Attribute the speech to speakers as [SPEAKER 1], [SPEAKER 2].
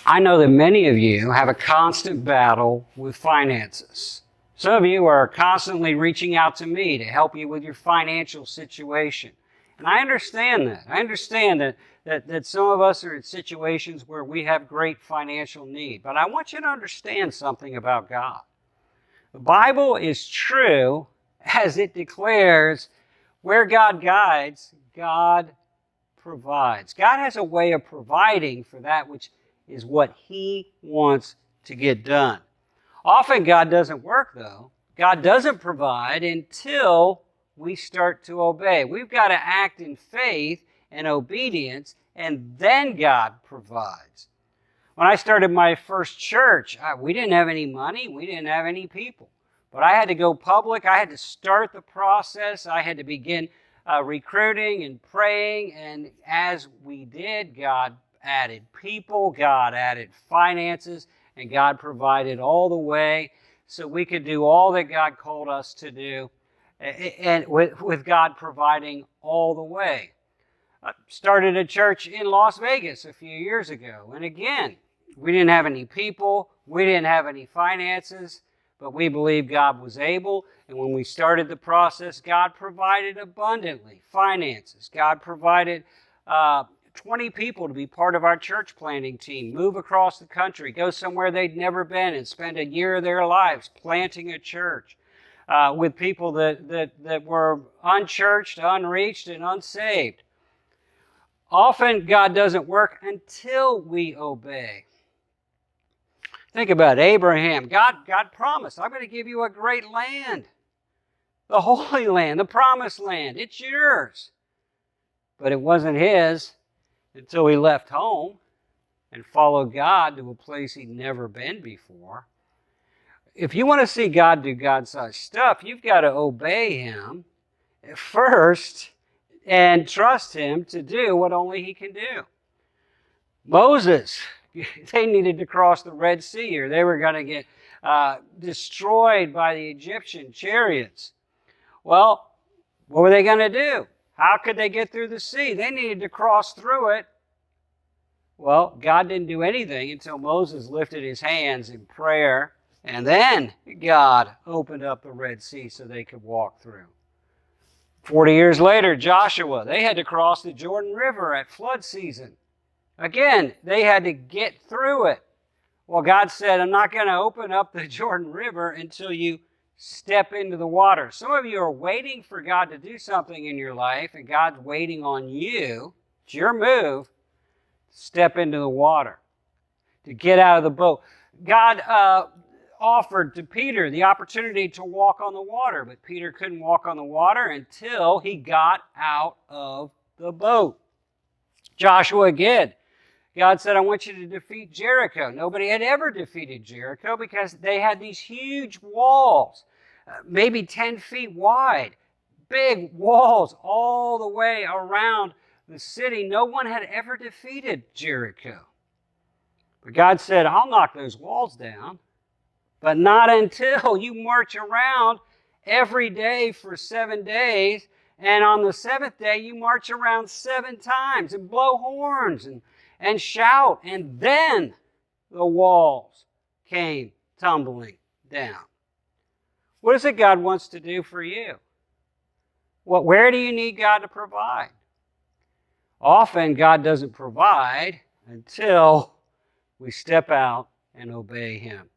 [SPEAKER 1] I know that many of you have a constant battle with finances. Some of you are constantly reaching out to me to help you with your financial situation. And I understand that. I understand that some of us are in situations where we have great financial need. But I want you to understand something about God. The Bible is true as it declares where God guides, God provides. God has a way of providing for that which is what He wants to get done. Often God doesn't work, though. God doesn't provide until we start to obey. We've got to act in faith and obedience, and then God provides. When I started my first church, we didn't have any money. We didn't have any people. But I had to go public. I had to start the process. I had to begin recruiting and praying. And as we did, God added people, God added finances, and God provided all the way so we could do all that God called us to do, and with God providing all the way. I started a church in Las Vegas a few years ago, and again, we didn't have any people, we didn't have any finances, but we believed God was able, and when we started the process, God provided abundantly finances. God provided 20 people to be part of our church planting team, move across the country, go somewhere they'd never been, and spend a year of their lives planting a church with people that were unchurched, unreached, and unsaved. Often God doesn't work until we obey. Think about Abraham. God promised, I'm going to give you a great land, the Holy Land, the Promised Land. It's yours. But it wasn't his until he left home and followed God to a place he'd never been before. If you want to see God do God-sized stuff, you've got to obey Him first and trust Him to do what only He can do. Moses, they needed to cross the Red Sea, or they were going to get destroyed by the Egyptian chariots. Well, what were they going to do? How could they get through the sea? They needed to cross through it. Well, God didn't do anything until Moses lifted his hands in prayer, and then God opened up the Red Sea so they could walk through. 40 years later, Joshua, they had to cross the Jordan River at flood season. Again, they had to get through it. Well, God said, I'm not going to open up the Jordan River until you step into the water. Some of you are waiting for God to do something in your life, and God's waiting on you. It's your move to step into the water, to get out of the boat. God offered to Peter the opportunity to walk on the water, but Peter couldn't walk on the water until he got out of the boat. Joshua again. God said, I want you to defeat Jericho. Nobody had ever defeated Jericho because they had these huge walls, maybe 10 feet wide, big walls all the way around the city. No one had ever defeated Jericho. But God said, I'll knock those walls down, but not until you march around every day for 7 days, and on the seventh day you march around 7 times and blow horns and shout, and then the walls came tumbling down. What is it God wants to do for you? Where do you need God to provide? Often God doesn't provide until we step out and obey Him.